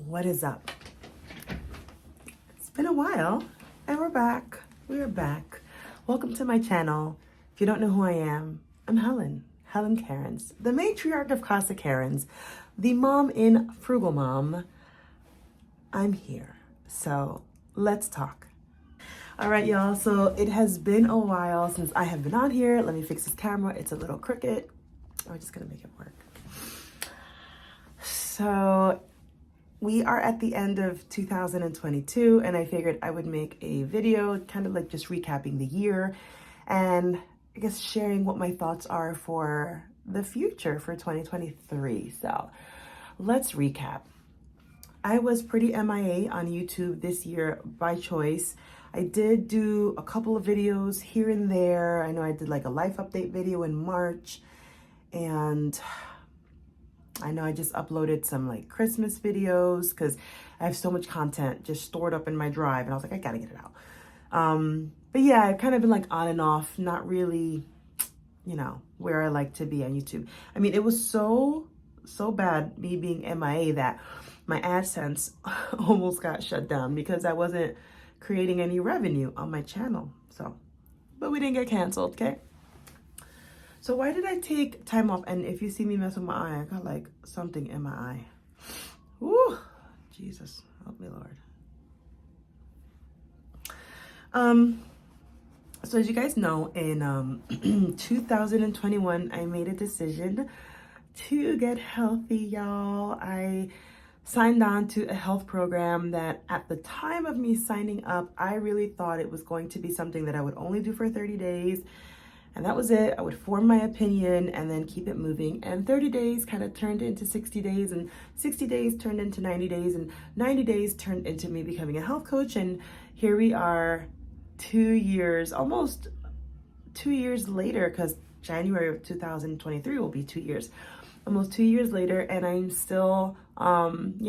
What is up? It's been a while and we're back. We are back. Welcome to my channel. If you don't know who I am, I'm Helen Kerins, the matriarch of Casa Kerins, the mom in Frugal Mom. I'm here. So let's talk. All right, y'all. So it has been a while since I have been on here. Let me fix this camera. It's a little crooked. I'm just gonna make it work. So we are at the end of 2022 and I figured I would make a video kind of like just recapping the year and I guess sharing what my thoughts are for the future for 2023. So let's recap. I was pretty MIA on YouTube this year by choice. I did do a couple of videos here and there. I know I did like a life update video in March, and I know I just uploaded some like Christmas videos because I have so much content just stored up in my drive and I was like, I gotta get it out. But yeah, I've kind of been like on and off, not really, where I like to be on YouTube. I mean, it was so bad, me being MIA, that my AdSense almost got shut down because I wasn't creating any revenue on my channel. So, but we didn't get canceled, okay? So why did I take time off? And if you see me mess with my eye, I got like something in my eye. Ooh, Jesus, help me, Lord. So as you guys know, in 2021, I made a decision to get healthy, y'all. I signed on to a health program that at the time of me signing up, I really thought it was going to be something that I would only do for 30 days. And that was it. I would form my opinion and then keep it moving. And 30 days kind of turned into 60 days, and 60 days turned into 90 days, and 90 days turned into me becoming a health coach. And here we are 2 years, almost 2 years later, because January of 2023 will be 2 years. Almost 2 years later, and I'm still, on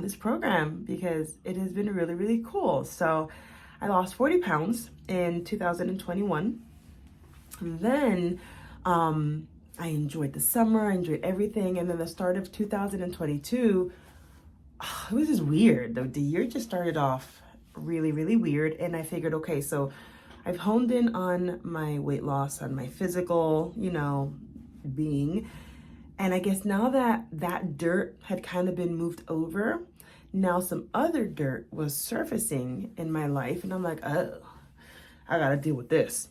this program because it has been really, really cool. So I lost 40 pounds in 2021. And then I enjoyed the summer, I enjoyed everything. And then the start of 2022, it was just weird. The year just started off really, really weird. And I figured, okay, so I've honed in on my weight loss, on my physical, being. And I guess now that dirt had kind of been moved over, now some other dirt was surfacing in my life. And I'm like, oh, I gotta deal with this.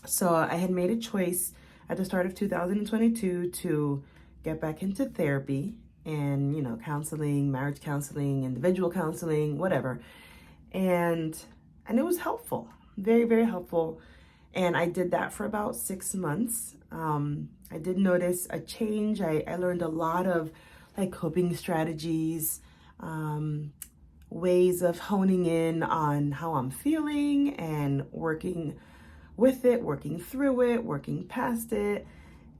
So I had made a choice at the start of 2022 to get back into therapy and, counseling, marriage counseling, individual counseling, whatever. And it was helpful, very, very helpful. And I did that for about 6 months. I did notice a change. I learned a lot of like coping strategies, ways of honing in on how I'm feeling and working with it, working through it, working past it.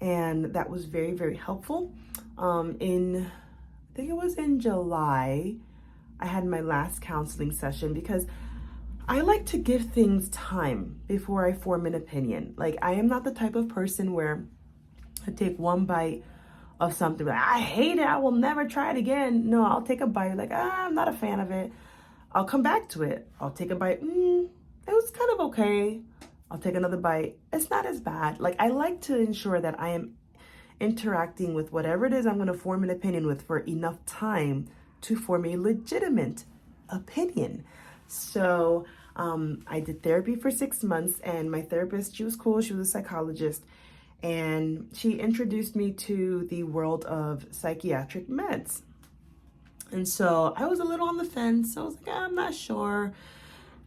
And that was very, very helpful. I think it was in July, I had my last counseling session because I like to give things time before I form an opinion. Like, I am not the type of person where I take one bite of something, like, I hate it, I will never try it again. No, I'll take a bite, like, I'm not a fan of it. I'll come back to it. I'll take a bite, it was kind of okay. I'll take another bite, it's not as bad. Like, I like to ensure that I am interacting with whatever it is I'm gonna form an opinion with for enough time to form a legitimate opinion. So I did therapy for 6 months, and my therapist, she was cool. She was a psychologist, and she introduced me to the world of psychiatric meds. And so I was a little on the fence. I was like, I'm not sure.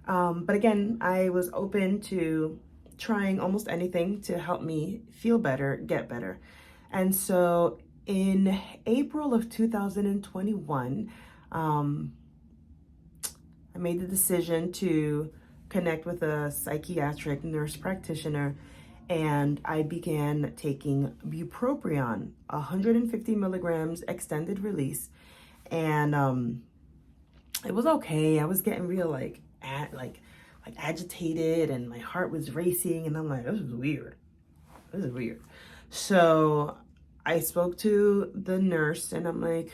But again, I was open to trying almost anything to help me feel better, get better. And so in April of 2021, I made the decision to connect with a psychiatric nurse practitioner, and I began taking bupropion, 150 milligrams extended release. And it was okay. I was getting real like agitated, and my heart was racing, and I'm like, this is weird. This is weird. So I spoke to the nurse, and I'm like,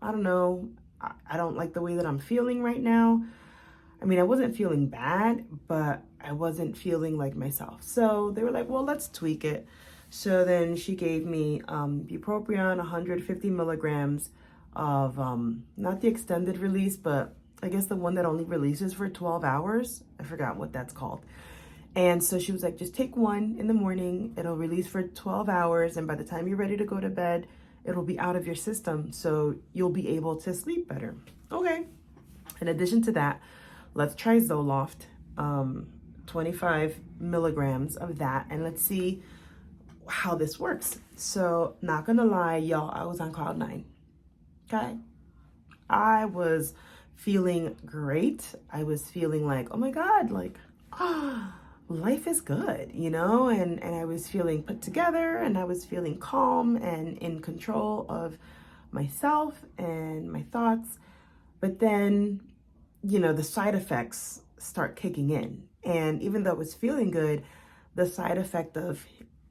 I don't know. I don't like the way that I'm feeling right now. I mean, I wasn't feeling bad, but I wasn't feeling like myself. So they were like, well, let's tweak it. So then she gave me bupropion, 150 milligrams of not the extended release, but I guess the one that only releases for 12 hours. I forgot what that's called. And so she was like, just take one in the morning. It'll release for 12 hours. And by the time you're ready to go to bed, it'll be out of your system. So you'll be able to sleep better. Okay. In addition to that, let's try Zoloft, 25 milligrams of that. And let's see how this works. So not gonna lie, y'all, I was on cloud 9. Okay. I was feeling great. I was feeling like, oh my God, like, life is good, you know, and I was feeling put together, and I was feeling calm and in control of myself and my thoughts. But then, you know, the side effects start kicking in. And even though I was feeling good, the side effect of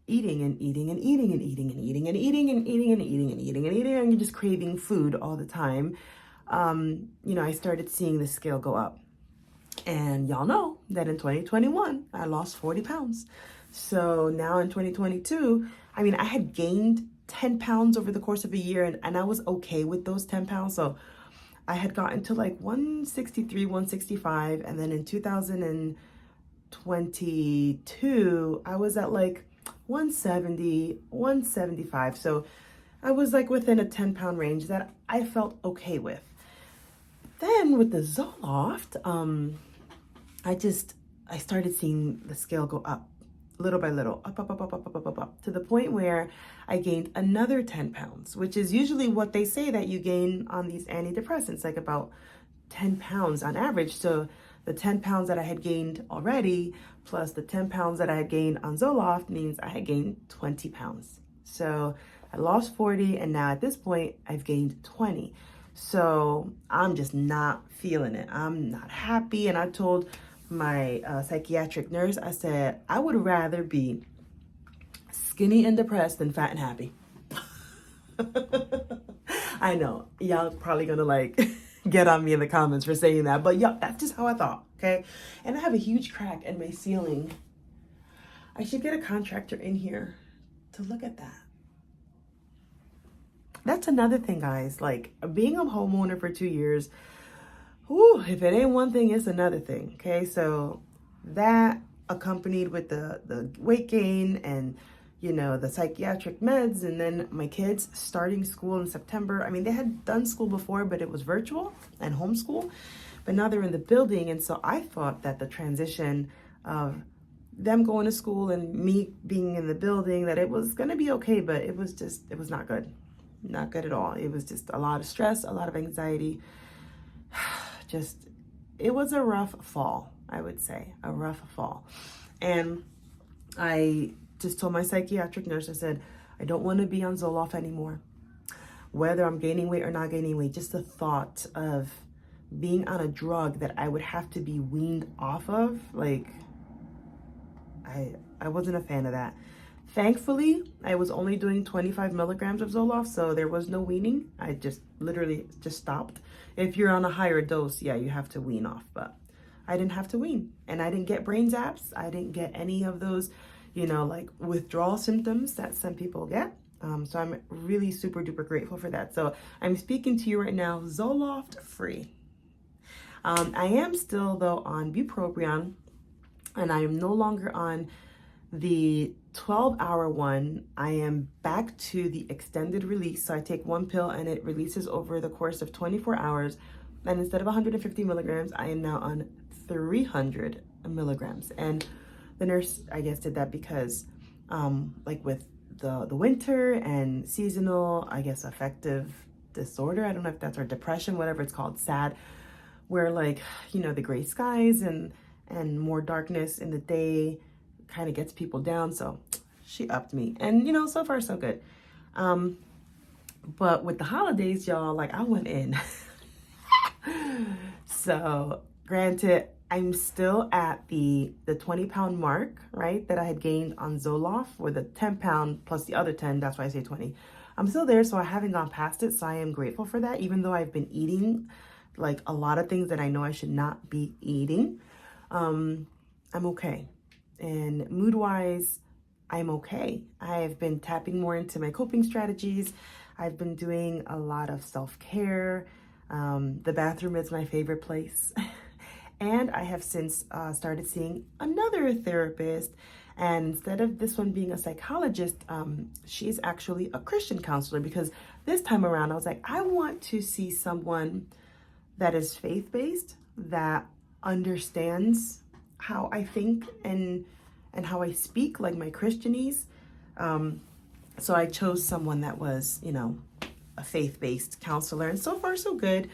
eating and eating and eating and eating and eating and eating and eating and eating and eating and eating, and you're just craving food all the time, you know, I started seeing the scale go up. And y'all know that in 2021, I lost 40 pounds. So now in 2022, I mean, I had gained 10 pounds over the course of a year, and I was okay with those 10 pounds. So I had gotten to like 163, 165. And then in 2022, I was at like 170, 175. So I was like within a 10-pound range that I felt okay with. Then with the Zoloft, I started seeing the scale go up little by little, up, to the point where I gained another 10 pounds, which is usually what they say that you gain on these antidepressants, like about 10 pounds on average. So the 10 pounds that I had gained already, plus the 10 pounds that I had gained on Zoloft, means I had gained 20 pounds. So I lost 40, and now at this point, I've gained 20. So I'm just not feeling it. I'm not happy. And I told my psychiatric nurse, I said, I would rather be skinny and depressed than fat and happy. I know, y'all probably gonna like get on me in the comments for saying that, but yeah, that's just how I thought, okay? And I have a huge crack in my ceiling. I should get a contractor in here to look at that. That's another thing, guys, like being a homeowner for 2 years, whew, if it ain't one thing, it's another thing, okay? So that accompanied with the weight gain and, you know, the psychiatric meds, and then my kids starting school in September. I mean, they had done school before, but it was virtual and homeschool, but now they're in the building. And so I thought that the transition of them going to school and me being in the building, that it was going to be okay, but it was not good. Not good at all. It was just a lot of stress, a lot of anxiety. It was a rough fall, I would say, a rough fall. And I just told my psychiatric nurse, I said, I don't want to be on Zoloft anymore. Whether I'm gaining weight or not gaining weight, just the thought of being on a drug that I would have to be weaned off of, like, I wasn't a fan of that. Thankfully, I was only doing 25 milligrams of Zoloft, so there was no weaning. I just literally just stopped. If you're on a higher dose, yeah, you have to wean off, but I didn't have to wean. And I didn't get brain zaps. I didn't get any of those, you know, like withdrawal symptoms that some people get. So I'm really super duper grateful for that. So I'm speaking to you right now, Zoloft free. I am still though on bupropion, and I am no longer on the 12-hour one. I am back to the extended release. So I take one pill and it releases over the course of 24 hours. And instead of 150 milligrams, I am now on 300 milligrams. And the nurse, I guess, did that because like with the winter and seasonal, I guess, affective disorder, I don't know if that's, or depression, whatever it's called, SAD, where like, you know, the gray skies and more darkness in the day kind of gets people down. So she upped me, and you know, so far so good. But with the holidays, y'all, like I went in. So granted, I'm still at the 20-pound mark, right, that I had gained on Zoloft, or the 10-pound plus the other 10, that's why I say 20, I'm still there, so I haven't gone past it. So I am grateful for that, even though I've been eating like a lot of things that I know I should not be eating. I'm okay. And mood-wise, I'm okay. I've been tapping more into my coping strategies. I've been doing a lot of self-care. The bathroom is my favorite place. And I have since started seeing another therapist. And instead of this one being a psychologist, she's actually a Christian counselor, because this time around I was like, I want to see someone that is faith-based, that understands how I think and how I speak, like my Christianese. So I chose someone that was, a faith-based counselor, and so far so good.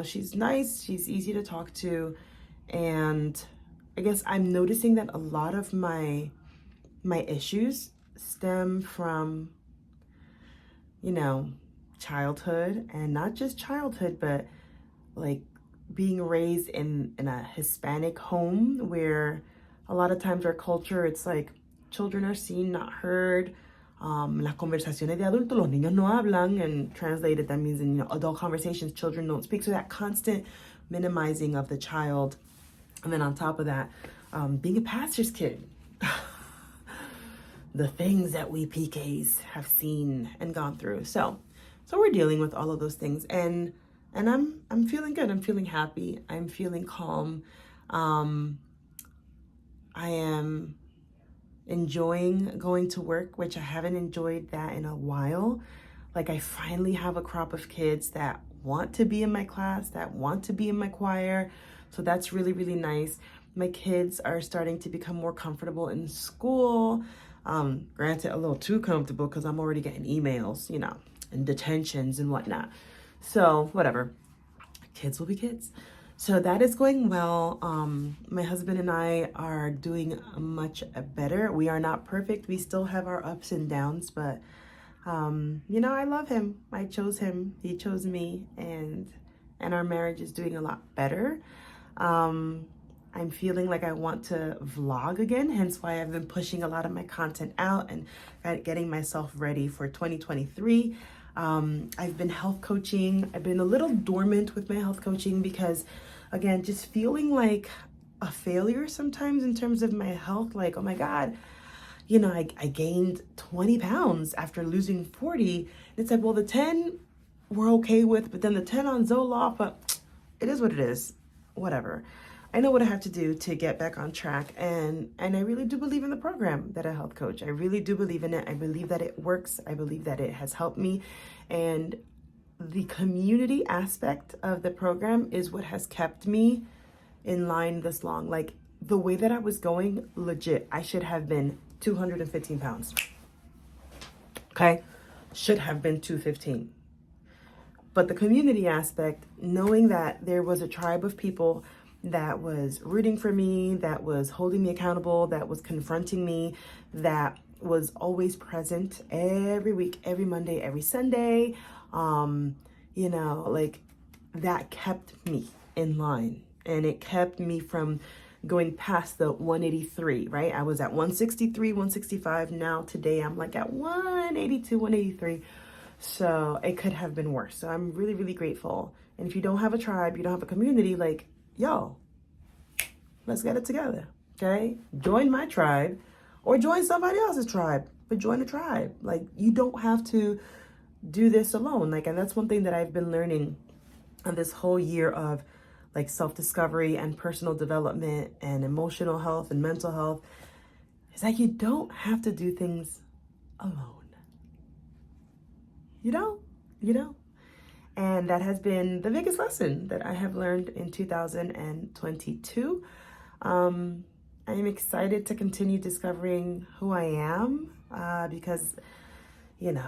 She's nice, she's easy to talk to, and I guess I'm noticing that a lot of my issues stem from, childhood, and not just childhood, but like being raised in a Hispanic home, where a lot of times our culture, it's like children are seen, not heard. Las conversaciones de adultos, los niños no hablan, and translated, that means in adult conversations, children don't speak. So that constant minimizing of the child. And then on top of that, being a pastor's kid, the things that we PKs have seen and gone through. So we're dealing with all of those things, and I'm feeling good. I'm feeling happy. I'm feeling calm. I am enjoying going to work, which I haven't enjoyed that in a while. Like, I finally have a crop of kids that want to be in my class, that want to be in my choir. So that's really, really nice. My kids are starting to become more comfortable in school. Granted, a little too comfortable, because I'm already getting emails, and detentions and whatnot. So whatever, kids will be kids. So that is going well. My husband and I are doing much better. We are not perfect. We still have our ups and downs, but I love him. I chose him. He chose me, and our marriage is doing a lot better. I'm feeling like I want to vlog again, hence why I've been pushing a lot of my content out and getting myself ready for 2023. I've been health coaching. I've been a little dormant with my health coaching because, again, just feeling like a failure sometimes in terms of my health. Like, oh my God, I gained 20 pounds after losing 40. It's like, well, the 10 we're okay with, but then the 10 on Zoloft, but it is what it is. Whatever. I know what I have to do to get back on track, and I really do believe in the program that a health coach. I really do believe in it. I believe that it works. I believe that it has helped me, and the community aspect of the program is what has kept me in line this long. Like, the way that I was going, legit, I should have been 215 pounds. Okay? Should have been 215. But the community aspect, knowing that there was a tribe of people that was rooting for me, that was holding me accountable, that was confronting me, that was always present every week, every Monday, every Sunday, like, that kept me in line, and it kept me from going past the 183, right? I was at 163, 165. Now today I'm like at 182, 183. So it could have been worse. So I'm really, really grateful. And if you don't have a tribe, you don't have a community, like, yo, let's get it together, okay? Join my tribe or join somebody else's tribe, but join a tribe. Like, you don't have to do this alone. Like, and that's one thing that I've been learning on this whole year of, like, self-discovery and personal development and emotional health and mental health, is that you don't have to do things alone. You don't. And that has been the biggest lesson that I have learned in 2022. I am excited to continue discovering who I am, because,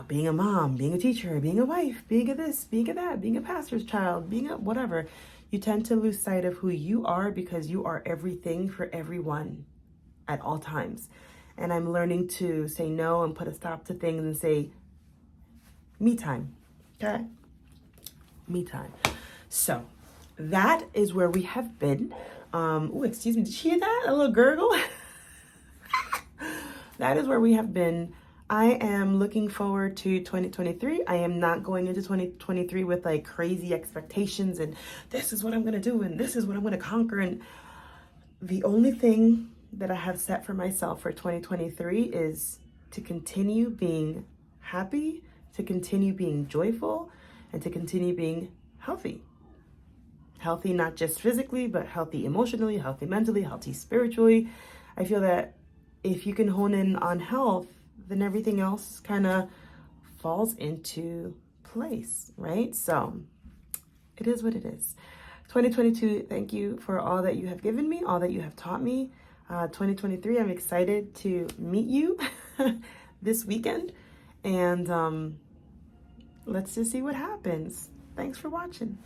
being a mom, being a teacher, being a wife, being a this, being a that, being a pastor's child, being a whatever, you tend to lose sight of who you are, because you are everything for everyone at all times. And I'm learning to say no and put a stop to things and say, me time, okay? Me time. So that is where we have been. Oh, excuse me, did you hear that? A little gurgle? That is where we have been. I am looking forward to 2023. I am not going into 2023 with like crazy expectations and this is what I'm going to do and this is what I'm going to conquer. And the only thing that I have set for myself for 2023 is to continue being happy, to continue being joyful, and to continue being healthy. Healthy not just physically, but healthy emotionally, healthy mentally, healthy spiritually. I feel that if you can hone in on health, then everything else kind of falls into place, right? So it is what it is. 2022, thank you for all that you have given me, all that you have taught me. 2023, I'm excited to meet you this weekend, and let's just see what happens. Thanks for watching.